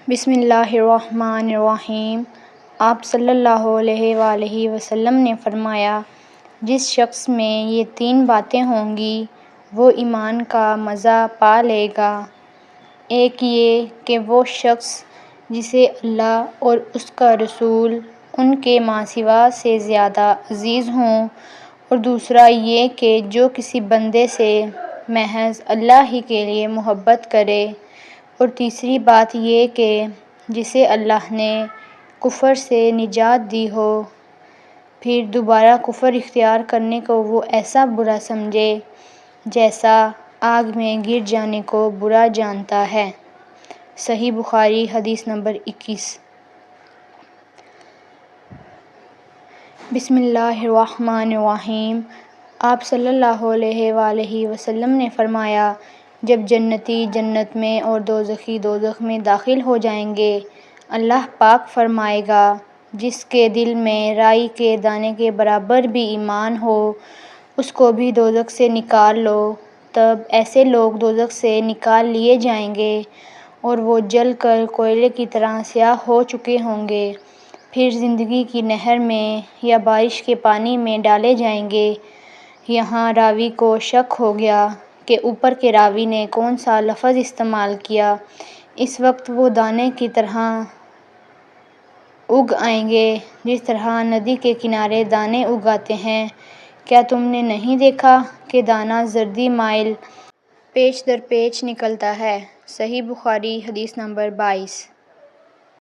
بسم اللہ الرحمن الرحیم۔ آپ صلی اللہ علیہ وآلہ وسلم نے فرمایا، جس شخص میں یہ 3 باتیں ہوں گی وہ ایمان کا مزہ پا لے گا۔ ایک یہ کہ وہ شخص جسے اللہ اور اس کا رسول ان کے ماسوا سے زیادہ عزیز ہوں، اور دوسرا یہ کہ جو کسی بندے سے محض اللہ ہی کے لیے محبت کرے، اور تیسری بات یہ کہ جسے اللہ نے کفر سے نجات دی ہو، پھر دوبارہ کفر اختیار کرنے کو وہ ایسا برا سمجھے جیسا آگ میں گر جانے کو برا جانتا ہے۔ صحیح بخاری حدیث نمبر 21۔ بسم اللہ الرحمن الرحیم۔ آپ صلی اللہ علیہ وآلہ وسلم نے فرمایا، جب جنتی جنت میں اور دوزخی دوزخ میں داخل ہو جائیں گے، اللہ پاک فرمائے گا، جس کے دل میں رائی کے دانے کے برابر بھی ایمان ہو، اس کو بھی دوزخ سے نکال لو۔ تب ایسے لوگ دوزخ سے نکال لیے جائیں گے اور وہ جل کر کوئلے کی طرح سیاہ ہو چکے ہوں گے، پھر زندگی کی نہر میں یا بارش کے پانی میں ڈالے جائیں گے۔ یہاں راوی کو شک ہو گیا کہ اوپر کے راوی نے کون سا لفظ استعمال کیا۔ اس وقت وہ دانے کی طرح اگ آئیں گے، جس طرح ندی کے کنارے دانے اگاتے ہیں۔ کیا تم نے نہیں دیکھا کہ دانہ زردی مائل پیچ در پیچ نکلتا ہے؟ صحیح بخاری حدیث نمبر 22۔